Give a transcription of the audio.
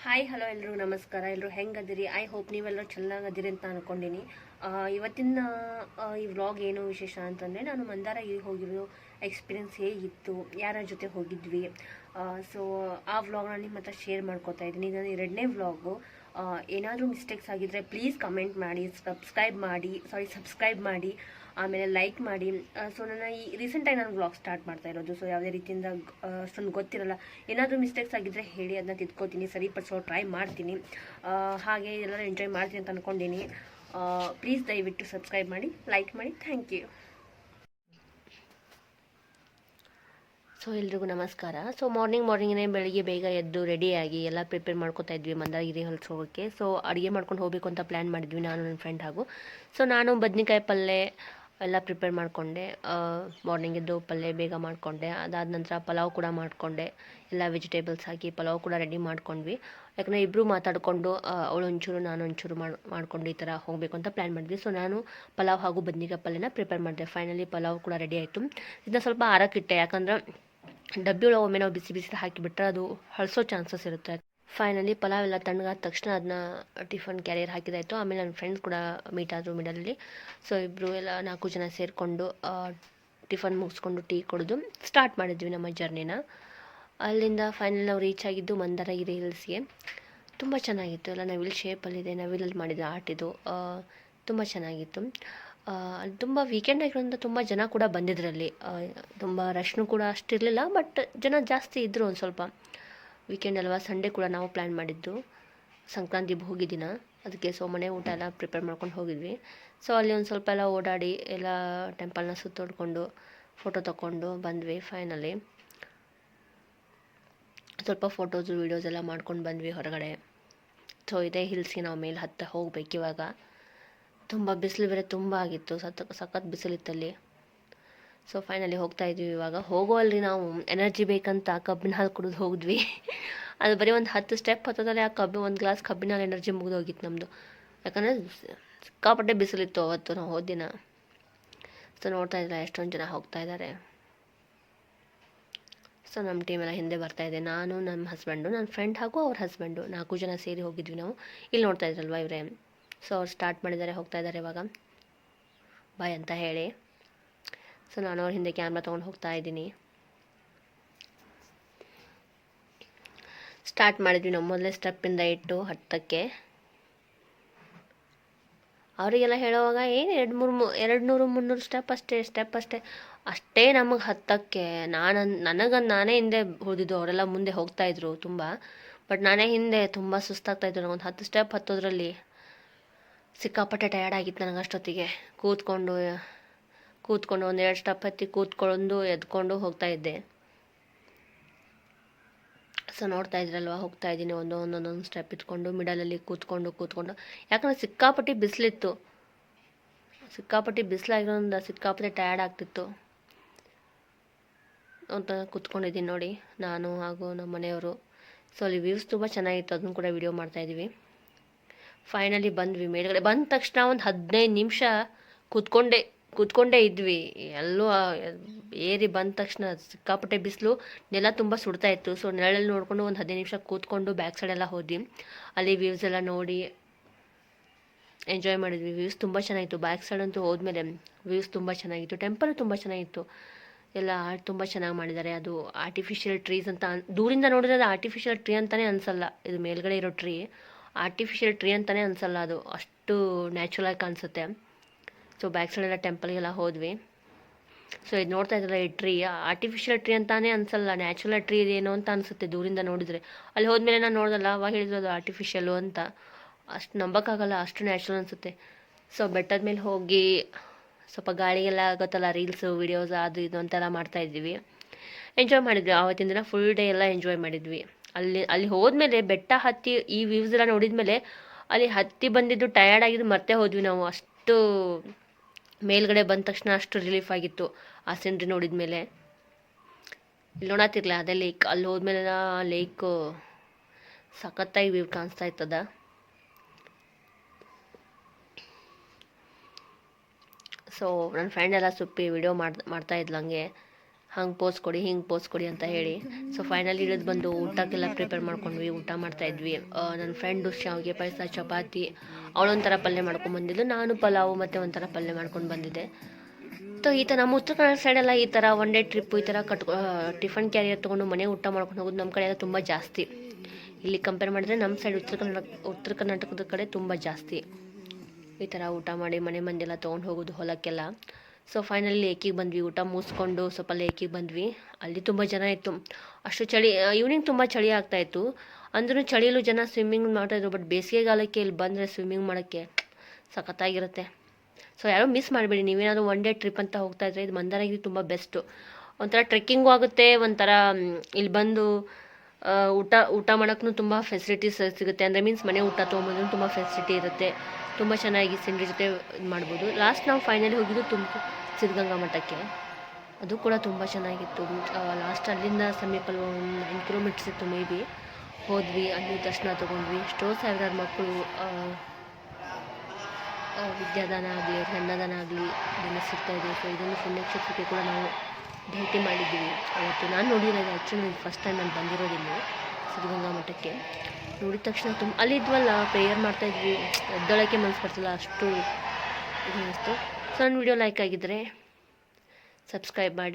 Hi hello ಎಲ್ರಿಗೂ ನಮಸ್ಕಾರ. ಎಲ್ಲರೂ ಹೆಂಗದಿರಿ? ಐ ಹೋಪ್ ನೀವೆಲ್ಲರೂ ಚೆನ್ನಾಗದಿರಿ ಅಂತ ಅಂದ್ಕೊಂಡಿನಿ. ಇವತ್ತಿನ ಈ ವ್ಲಾಗ್ ಏನು ವಿಶೇಷ ಅಂತಂದರೆ, ನಾನು ಮಂದಾರಗಿರಿಗೆ ಹೋಗಿರೋ ಎಕ್ಸ್ಪೀರಿಯನ್ಸ್ ಹೇಗಿತ್ತು, ಯಾರ ಜೊತೆ ಹೋಗಿದ್ವಿ, ಸೊ ಆ ವ್ಲಾಗ್ನ ನಿಮ್ಮ ಹತ್ರ ಶೇರ್ ಮಾಡ್ಕೋತಾ ಇದ್ದೀನಿ. ನಾನು ಎರಡನೇ ವ್ಲಾಗು. ಏನಾದರೂ ಮಿಸ್ಟೇಕ್ಸ್ ಆಗಿದ್ದರೆ ಪ್ಲೀಸ್ ಕಮೆಂಟ್ ಮಾಡಿ, ಸಬ್ಸ್ಕ್ರೈಬ್ ಮಾಡಿ, ಆಮೇಲೆ ಲೈಕ್ ಮಾಡಿ. ಸೊ ನನ್ನ ಈ ರೀಸೆಂಟಾಗಿ ನಾನು ವ್ಲಾಗ್ ಸ್ಟಾರ್ಟ್ ಮಾಡ್ತಾ ಇರೋದು, ಸೊ ಯಾವುದೇ ರೀತಿಯಿಂದ ಅಷ್ಟೊಂದು ಗೊತ್ತಿರಲ್ಲ. ಏನಾದರೂ ಮಿಸ್ಟೇಕ್ಸ್ ಆಗಿದ್ದರೆ ಹೇಳಿ, ಅದನ್ನ ತಿದ್ಕೋತೀನಿ, ಸರಿಪಡಿಸೋ ಟ್ರೈ ಮಾಡ್ತೀನಿ. ಹಾಗೆ ಎಲ್ಲರೂ ಎಂಜಾಯ್ ಮಾಡ್ತೀನಿ ಅಂತ ಅಂದ್ಕೊಂಡಿನಿ. ಪ್ಲೀಸ್ ದಯವಿಟ್ಟು ಸಬ್ಸ್ಕ್ರೈಬ್ ಮಾಡಿ, ಲೈಕ್ ಮಾಡಿ. Thank you. ಸೊ ಎಲ್ರಿಗೂ ನಮಸ್ಕಾರ. ಸೊ ಮಾರ್ನಿಂಗೇ ಬೆಳಿಗ್ಗೆ ಬೇಗ ಎದ್ದು ರೆಡಿಯಾಗಿ ಎಲ್ಲ ಪ್ರಿಪೇರ್ ಮಾಡ್ಕೊತಾ ಇದ್ವಿ ಮಂದಾರಗಿರಿ ಹಿಲ್ಸ್ ಹೋಗೋಕ್ಕೆ. ಸೊ ಅಡುಗೆ ಮಾಡ್ಕೊಂಡು ಹೋಗಬೇಕು ಅಂತ ಪ್ಲ್ಯಾನ್ ಮಾಡಿದ್ವಿ ನಾನು ನನ್ನ ಫ್ರೆಂಡ್ ಹಾಗೂ. ಸೊ ನಾನು ಬದ್ನಿಕಾಯಿ ಪಲ್ಯ ಎಲ್ಲ ಪ್ರಿಪೇರ್ ಮಾಡಿಕೊಂಡೆ. ಮಾರ್ನಿಂಗ್ ಎದ್ದು ಪಲ್ಯ ಬೇಗ ಮಾಡಿಕೊಂಡೆ. ಅದಾದ ನಂತರ ಪಲಾವ್ ಕೂಡ ಮಾಡಿಕೊಂಡೆ. ಎಲ್ಲ ವೆಜಿಟೇಬಲ್ಸ್ ಹಾಕಿ ಪಲಾವ್ ಕೂಡ ರೆಡಿ ಮಾಡ್ಕೊಂಡ್ವಿ. ಯಾಕಂದರೆ ಇಬ್ಬರು ಮಾತಾಡಿಕೊಂಡು ಅವಳು ಒಂಚೂರು ನಾನು ಒಂಚೂರು ಮಾಡಿಕೊಂಡು ಈ ಥರ ಹೋಗಬೇಕು ಅಂತ ಪ್ಲ್ಯಾನ್ ಮಾಡಿದ್ವಿ. ಸೊ ನಾನು ಪಲಾವ್ ಹಾಗೂ ಬದ್ನಿಕಾಯಿ ಪಲ್ಯನ ಪ್ರಿಪೇರ್ ಮಾಡಿದೆ. ಫೈನಲಿ ಪಲಾವ್ ಕೂಡ ರೆಡಿ ಆಯಿತು. ಇದನ್ನ ಸ್ವಲ್ಪ ಆರಕ್ಕಿಟ್ಟೆ, ಯಾಕಂದ್ರೆ ಡಬ್ಬಿ ಒಳಗೆ ಒಮ್ಮೆ ನಾವು ಬಿಸಿ ಹಾಕಿಬಿಟ್ರೆ ಅದು ಹಳಸೋ ಚಾನ್ಸಸ್ ಇರುತ್ತೆ. ಫೈನಲಿ ಪಲಾವ್ ಎಲ್ಲ ತಣ್ಣಗಾದ ತಕ್ಷಣ ಅದನ್ನ ಟಿಫನ್ ಕ್ಯಾರಿಯರ್ ಹಾಕಿದಾಯಿತು. ಆಮೇಲೆ ನನ್ನ ಫ್ರೆಂಡ್ಸ್ ಕೂಡ ಮೀಟ್ ಆದರು ಮಿಡಲಲ್ಲಿ. ಸೊ ಇಬ್ಬರು ಎಲ್ಲ 4 ಜನ ಸೇರಿಕೊಂಡು ಟಿಫನ್ ಮುಗಿಸ್ಕೊಂಡು ಟೀ ಕುಡಿದು ಸ್ಟಾರ್ಟ್ ಮಾಡಿದ್ವಿ ನಮ್ಮ ಜರ್ನಿನ. ಅಲ್ಲಿಂದ ಫೈನಲ್ ನಾವು ರೀಚ್ ಆಗಿದ್ದು ಮಂದಾರಗಿರಿ ಹಿಲ್ಸ್ಗೆ. ತುಂಬ ಚೆನ್ನಾಗಿತ್ತು. ಎಲ್ಲ ನವಿಲ್ ಶೇಪಲ್ಲಿದೆ, ನವಿಲಲ್ಲಿ ಮಾಡಿದ ಆರ್ಟ್ ಇದು. ತುಂಬ ಚೆನ್ನಾಗಿತ್ತು. ತುಂಬ ವೀಕೆಂಡ್ ಆಗಿರೋದ್ರಿಂದ ತುಂಬ ಜನ ಕೂಡ ಬಂದಿದ್ರಲ್ಲಿ. ತುಂಬ ರಶ್ನು ಕೂಡ ಅಷ್ಟಿರಲಿಲ್ಲ, ಬಟ್ ಜನ ಜಾಸ್ತಿ ಇದ್ದರು ಒಂದು ಸ್ವಲ್ಪ. ವೀಕೆಂಡ್ ಅಲ್ವಾ, ಸಂಡೇ ಕೂಡ ನಾವು ಪ್ಲ್ಯಾನ್ ಮಾಡಿದ್ದು, ಸಂಕ್ರಾಂತಿ ಭೋಗಿ ದಿನ. ಅದಕ್ಕೆ ಸೊ ಮನೆ ಊಟ ಎಲ್ಲ ಪ್ರಿಪೇರ್ ಮಾಡ್ಕೊಂಡು ಹೋಗಿದ್ವಿ. ಸೊ ಅಲ್ಲಿ ಒಂದು ಸ್ವಲ್ಪ ಎಲ್ಲ ಓಡಾಡಿ ಎಲ್ಲ ಟೆಂಪಲ್ನ ಸುತ್ತೋಡ್ಕೊಂಡು ಫೋಟೋ ತೊಗೊಂಡು ಬಂದ್ವಿ. ಫೈನಲಿ ಸ್ವಲ್ಪ ಫೋಟೋಸು ವೀಡಿಯೋಸ್ ಎಲ್ಲ ಮಾಡ್ಕೊಂಡು ಬಂದ್ವಿ ಹೊರಗಡೆ. ಸೊ ಇದೇ ಹಿಲ್ಸ್ಗೆ ನಾವು ಮೇಲೆ ಹತ್ತ ಹೋಗ್ಬೇಕು ಇವಾಗ. ತುಂಬ ಬಿಸಿಲು ಬೇರೆ ತುಂಬ ಆಗಿತ್ತು, ಸಖತ್ ಬಿಸಿಲಿತ್ತಲ್ಲಿ. ಸೊ ಫೈನಲಿ ಹೋಗ್ತಾ ಇದ್ವಿ ಇವಾಗ. ಹೋಗೋವಲ್ರಿ ನಾವು ಎನರ್ಜಿ ಬೇಕಂತ ಕಬ್ಬಿನ ಹಾಲು ಕುಡಿದು ಹೋಗಿದ್ವಿ. ಅದು ಬರೀ ಒಂದು 10 ಸ್ಟೆಪ್ ಹತ್ತೋದಲ್ಲೇ ಒಂದು ಗ್ಲಾಸ್ ಕಬ್ಬಿನ ಹಾಲು ಎನರ್ಜಿ ಮುಗಿದು ಹೋಗಿತ್ತು ನಮ್ಮದು. ಯಾಕಂದರೆ ಸಿಕ್ಕಾಪಟ್ಟೆ ಬಿಸಿಲಿತ್ತು ಅವತ್ತು ನಾವು ಹೋದ ದಿನ. ಸೊ ನೋಡ್ತಾ ಇದ್ದರೆ ಎಷ್ಟೊಂದು ಜನ ಹೋಗ್ತಾ ಇದ್ದಾರೆ. ಸೊ ನಮ್ಮ ಟೀಮೆಲ್ಲ ಹಿಂದೆ ಬರ್ತಾಯಿದೆ. ನಾನು, ನಮ್ಮ ಹಸ್ಬೆಂಡು, ನನ್ನ ಫ್ರೆಂಡ್ ಹಾಗೂ ಅವ್ರ ಹಸ್ಬೆಂಡು 4 ಜನ ಸೇರಿ ಹೋಗಿದ್ವಿ ನಾವು. ಇಲ್ಲಿ ನೋಡ್ತಾ ಇದ್ರಲ್ವ ಇವರೇ. ಸೊ ಅವ್ರು ಸ್ಟಾರ್ಟ್ ಮಾಡಿದ್ದಾರೆ, ಹೋಗ್ತಾ ಇದ್ದಾರೆ ಇವಾಗ ಬಾಯ್ ಅಂತ ಹೇಳಿ. ಸೊ ನಾನು ಅವ್ರ ಹಿಂದೆ ಕ್ಯಾಮ್ರಾ ತೊಗೊಂಡು ಹೋಗ್ತಾ ಇದ್ದೀನಿ. ಸ್ಟಾರ್ಟ್ ಮಾಡಿದ್ವಿ ನಾವು ಮೊದಲೇ ಸ್ಟೆಪ್ಪಿಂದ ಇಟ್ಟು ಹತ್ತಕ್ಕೆ. ಅವರಿಗೆಲ್ಲ ಹೇಳೋವಾಗ ಏನು 200-300 ಸ್ಟೆಪ್ ಅಷ್ಟೇ ನಮಗೆ ಹತ್ತಕ್ಕೆ. ನಾನೇ ಹಿಂದೆ ಹೋದಿದ್ದು, ಅವರೆಲ್ಲ ಮುಂದೆ ಹೋಗ್ತಾಯಿದ್ರು ತುಂಬ. ಬಟ್ ನಾನೇ ಹಿಂದೆ ತುಂಬ ಸುಸ್ತಾಗ್ತಾಯಿದ್ರು. ನನಗೊಂದು 10 ಸ್ಟೆಪ್ ಹತ್ತೋದ್ರಲ್ಲಿ ಸಿಕ್ಕಾಪಟ್ಟೆ ಟಯರ್ಡ್ ಆಗಿತ್ತು ನನಗೆ ಅಷ್ಟೊತ್ತಿಗೆ. ಕೂತ್ಕೊಂಡು 1-2 ಸ್ಟೆಪ್ ಹತ್ತಿ ಕೂತ್ಕೊಂಡು ಎದ್ಕೊಂಡು ಹೋಗ್ತಾಯಿದ್ದೆ. ಸೊ ನೋಡ್ತಾ ಇದ್ರಲ್ವ, ಹೋಗ್ತಾ ಇದ್ದೀನಿ ಒಂದೊಂದು ಸ್ಟೆಪ್ ಇಟ್ಕೊಂಡು ಮಿಡಲಲ್ಲಿ ಕೂತ್ಕೊಂಡು. ಯಾಕಂದರೆ ಸಿಕ್ಕಾಪಟ್ಟೆ ಬಿಸಿಲಿತ್ತು. ಬಿಸಿಲಾಗಿರೋದ್ರಿಂದ ಸಿಕ್ಕಾಪಟ್ಟೆ ಟಯರ್ಡ್ ಆಗ್ತಿತ್ತು ಅಂತ ಕೂತ್ಕೊಂಡಿದ್ದೀನಿ ನೋಡಿ, ನಾನು ಹಾಗೂ ನಮ್ಮ ಮನೆಯವರು. ಸೊ ಅಲ್ಲಿ ವ್ಯೂಸ್ ತುಂಬ ಚೆನ್ನಾಗಿತ್ತು, ಅದನ್ನು ಕೂಡ ವಿಡಿಯೋ ಮಾಡ್ತಾಯಿದ್ವಿ. ಫೈನಲಿ ಬಂದ್ವಿ ಮೇಲ್ಗಡೆ. ಬಂದ ತಕ್ಷಣ ಒಂದು 15 ನಿಮಿಷ ಕೂತ್ಕೊಂಡೇ ಇದ್ವಿ. ಎಲ್ಲೂ ಏರಿ ಬಂದ ತಕ್ಷಣ ಸಿಕ್ಕಾಪಟ್ಟೆ ಬಿಸಿಲು, ನೆಲ ತುಂಬ ಸುಡ್ತಾ ಇತ್ತು. ಸೊ ನೆರಳಲ್ಲಿ ನೋಡಿಕೊಂಡು ಒಂದು 15 ನಿಮಿಷ ಕೂತ್ಕೊಂಡು ಬ್ಯಾಕ್ ಸೈಡೆಲ್ಲ ಹೋದ್ವಿ. ಅಲ್ಲಿ ವ್ಯೂಸ್ ಎಲ್ಲ ನೋಡಿ ಎಂಜಾಯ್ ಮಾಡಿದ್ವಿ. ವ್ಯೂಸ್ ತುಂಬ ಚೆನ್ನಾಗಿತ್ತು. ಬ್ಯಾಕ್ ಸೈಡ್ ಅಂತೂ ಹೋದ್ಮೇಲೆ ವ್ಯೂಸ್ ತುಂಬ ಚೆನ್ನಾಗಿತ್ತು. ಟೆಂಪಲ್ ತುಂಬ ಚೆನ್ನಾಗಿತ್ತು. ಎಲ್ಲ ಆರ್ಟ್ ತುಂಬ ಚೆನ್ನಾಗಿ ಮಾಡಿದ್ದಾರೆ. ಅದು ಆರ್ಟಿಫಿಷಿಯಲ್ ಟ್ರೀಸ್ ಅಂತ ದೂರಿಂದ ನೋಡಿದ್ರೆ ಅದು ಆರ್ಟಿಫಿಷಿಯಲ್ ಟ್ರೀ ಅಂತಲೇ ಅನಿಸಲ್ಲ. ಇದು ಮೇಲ್ಗಡೆ ಇರೋ ಟ್ರೀ ಆರ್ಟಿಫಿಷಿಯಲ್ ಟ್ರೀ ಅಂತಲೇ ಅನಿಸಲ್ಲ, ಅದು ಅಷ್ಟು ನ್ಯಾಚುರಲಾಗಿ ಕಾಣಿಸುತ್ತೆ. ಸೊ ಬ್ಯಾಕ್ ಸೈಡೆಲ್ಲ ಟೆಂಪಲ್ಗೆಲ್ಲ ಹೋದ್ವಿ. ಸೊ ಇದು ನೋಡ್ತಾ ಇದ್ರಲ್ಲ, ಈ ಟ್ರೀ ಆರ್ಟಿಫಿಷಿಯಲ್ ಟ್ರೀ ಅಂತಾನೆ ಅನಿಸಲ್ಲ, ನ್ಯಾಚುರಲ್ ಟ್ರೀ ಇದೇನೋ ಅಂತ ಅನಿಸುತ್ತೆ ದೂರಿಂದ ನೋಡಿದರೆ. ಅಲ್ಲಿ ಹೋದ್ಮೇಲೆ ನಾನು ನೋಡಿದಲ್ಲ, ಅವಾಗ ಹೇಳಿದ್ರು ಅದು ಆರ್ಟಿಫಿಷಿಯಲ್ಲು ಅಂತ. ಅಷ್ಟು ನಂಬೋಕ್ಕಾಗಲ್ಲ, ಅಷ್ಟು ನ್ಯಾಚುರಲ್ ಅನಿಸುತ್ತೆ. ಸೊ ಬೆಟ್ಟದ ಮೇಲೆ ಹೋಗಿ ಸ್ವಲ್ಪ ಗಾಳಿಗೆಲ್ಲ ಗೊತ್ತಲ್ಲ, ರೀಲ್ಸು ವಿಡಿಯೋಸ್ ಅದು ಇದು ಅಂತೆಲ್ಲ ಮಾಡ್ತಾಯಿದ್ವಿ. ಎಂಜಾಯ್ ಮಾಡಿದ್ವಿ ಆವತ್ತಿನ ದಿನ. ಫುಲ್ ಡೇ ಎಲ್ಲ ಎಂಜಾಯ್ ಮಾಡಿದ್ವಿ. ಅಲ್ಲಿ ಹೋದ್ಮೇಲೆ ಬೆಟ್ಟ ಹತ್ತಿ ಈ ವ್ಯೂಸ್ ಎಲ್ಲ ನೋಡಿದ್ಮೇಲೆ ಅಲ್ಲಿ ಹತ್ತಿ ಬಂದಿದ್ದು ಟಯರ್ಡ್ ಆಗಿದ್ದು ಮತ್ತೆ ಹೋದ್ವಿ ನಾವು. ಅಷ್ಟು ಮೇಲ್ಗಡೆ ಬಂದ ತಕ್ಷಣ ಅಷ್ಟು ರಿಲೀಫ್ ಆಗಿತ್ತು ಆ ಸೀನ್ರಿ ನೋಡಿದ್ಮೇಲೆ. ಇಲ್ಲಿ ನೋಡತ್ತಿರ್ಲ ಅದೇ ಲೇಕ್. ಅಲ್ಲಿ ಹೋದ್ಮೇಲೆ ಲೇಕ್ ಸಖತ್ತಾಗಿ ವ್ಯೂ ಕಾಣಿಸ್ತಾ ಇರ್ತದ. ಸೊ ನನ್ನ ಫ್ರೆಂಡ್ ಎಲ್ಲ ಸುಪ್ಪಿ ವಿಡಿಯೋ ಮಾಡ್ತಾ ಇದ್ಲು ಹಂಗೆ. ಹಂಗೆ ಪೋಸ್ ಕೊಡಿ ಹಿಂಗೆ ಪೋಸ್ ಕೊಡಿ ಅಂತ ಹೇಳಿ. ಸೊ ಫೈನಲಿ ಇಳಿದು ಬಂದು ಊಟಕ್ಕೆಲ್ಲ ಪ್ರಿಪೇರ್ ಮಾಡ್ಕೊಂಡ್ವಿ, ಊಟ ಮಾಡ್ತಾಯಿದ್ವಿ. ನನ್ನ ಫ್ರೆಂಡು ಶಾವಿಗೆ ಪಾಯಸ, ಚಪಾತಿ, ಅವಳೊಂಥರ ಪಲ್ಯ ಮಾಡ್ಕೊಂಡು ಬಂದಿದ್ದು, ನಾನು ಪಲಾವು ಮತ್ತು ಒಂಥರ ಪಲ್ಯ ಮಾಡ್ಕೊಂಡು ಬಂದಿದ್ದೆ. ಸೊ ಈ ಥರ ನಮ್ಮ ಉತ್ತರ ಕನ್ನಡ ಸೈಡೆಲ್ಲ ಈ ಥರ ಒನ್ ಡೇ ಟ್ರಿಪ್ಪು ಈ ಥರ ಟಿಫನ್ ಕ್ಯಾರಿಯರ್ ತೊಗೊಂಡು ಮನೆ ಊಟ ಮಾಡ್ಕೊಂಡು ಹೋಗೋದು ನಮ್ಮ ಕಡೆ ಎಲ್ಲ ತುಂಬ ಜಾಸ್ತಿ. ಇಲ್ಲಿ ಕಂಪೇರ್ ಮಾಡಿದ್ರೆ ನಮ್ಮ ಸೈಡ್ ಉತ್ತರ ಕರ್ನಾಟಕದ ಕಡೆ ತುಂಬ ಜಾಸ್ತಿ ಈ ಥರ ಊಟ ಮಾಡಿ ಮನೆ ಮಂದಿಯೆಲ್ಲ ತೊಗೊಂಡು ಹೋಗೋದು ಹೊಲಕ್ಕೆಲ್ಲ. ಸೊ ಫೈನಲಿ ಲೇಕಿಗೆ ಬಂದ್ವಿ, ಊಟ ಮುಗಿಸ್ಕೊಂಡು ಸ್ವಲ್ಪ ಲೇಕಿಗೆ ಬಂದ್ವಿ. ಅಲ್ಲಿ ತುಂಬ ಜನ ಇತ್ತು, ಅಷ್ಟು ಚಳಿ, ಈವ್ನಿಂಗ್ ತುಂಬ ಚಳಿ ಆಗ್ತಾಯಿತ್ತು. ಅಂದ್ರೂ ಚಳಿಯಲ್ಲೂ ಜನ ಸ್ವಿಮ್ಮಿಂಗ್ ಮಾಡ್ತಾಯಿದ್ರು. ಬಟ್ ಬೇಸಿಗೆಗಾಲಕ್ಕೆ ಇಲ್ಲಿ ಬಂದರೆ ಸ್ವಿಮ್ಮಿಂಗ್ ಮಾಡೋಕ್ಕೆ ಸಖತ್ತಾಗಿರುತ್ತೆ. ಸೊ ಯಾರೂ ಮಿಸ್ ಮಾಡಬೇಡಿ, ನೀವೇನಾದರೂ ಒನ್ ಡೇ ಟ್ರಿಪ್ ಅಂತ ಹೋಗ್ತಾಯಿದ್ರೆ ಇದು ಮಂದಾರಗಿರಿ ತುಂಬ ಬೆಸ್ಟು. ಒಂಥರ ಟ್ರೆಕ್ಕಿಂಗು ಆಗುತ್ತೆ, ಒಂಥರ ಇಲ್ಲಿ ಬಂದು ಊಟ ಮಾಡೋಕ್ಕೂ ತುಂಬ ಫೆಸಿಲಿಟೀಸ್ ಸಿಗುತ್ತೆ. ಅಂದರೆ ಮೀನ್ಸ್ ಮನೆ ಊಟ ತೊಗೊಂಬಂದ್ರೂ ತುಂಬ ಫೆಸಿಲಿಟಿ ಇರುತ್ತೆ, ತುಂಬ ಚೆನ್ನಾಗಿ ಸಿಂಡ್ರಿ ಜೊತೆ ಇದು ಮಾಡ್ಬೋದು. ಲಾಸ್ಟ್ ನಾವು ಫೈನಲಿ ಹೋಗಿದ್ದು ಸಿದ್ಧಗಂಗಾ ಮಠಕ್ಕೆ, ಅದು ಕೂಡ ತುಂಬ ಚೆನ್ನಾಗಿತ್ತು. ಲಾಸ್ಟ್ ಅಲ್ಲಿಂದ ಸಮೀಪ 9 ಕಿಲೋಮೀಟರ್ಸ್ ಇತ್ತು ಮೇ ಬಿ. ಹೋದ್ವಿ, ಅಲ್ಲಿ ದರ್ಶನ ತೊಗೊಂಡ್ವಿ. ಎಷ್ಟೋ ಸಾವಿರಾರು ಮಕ್ಕಳು ವಿದ್ಯಾದಾನ ಆಗಲಿ, ಅನ್ನದಾನ ಆಗಲಿ ಇದೆಲ್ಲ ಸಿಗ್ತಾಯಿದೆ. ಸೊ ಇದೊಂದು ಪುಣ್ಯಕ್ಷೇತ್ರಕ್ಕೆ ಕೂಡ ನಾವು ಭೇಟಿ ಮಾಡಿದ್ದೀವಿ ಅವತ್ತು. ನಾನು ನೋಡಿರೋದು ಆ್ಯಕ್ಚುಲಿ ಫಸ್ಟ್ ಟೈಮ್ ನಾನು ಬಂದಿರೋದಿಲ್ಲ ಸಿದ್ಧಗಂಗಾ ಮಠಕ್ಕೆ. ನೋಡಿದ ತಕ್ಷಣ ಅಲ್ಲಿದ್ವಲ್ಲ ಪ್ರೇಯರ್ ಮಾಡ್ತಾಯಿದ್ವಿ, ಎದ್ದೊಳಕ್ಕೆ ಮನಸ್ಸು ಬರ್ತಿಲ್ಲ, ಅಷ್ಟು ಇದು ಅನ್ನಿಸ್ತು. ಸೊ ನನ್ನ ವಿಡಿಯೋ ಲೈಕ್ ಆಗಿದ್ದರೆ ಸಬ್ಸ್ಕ್ರೈಬ್ ಮಾಡಿ.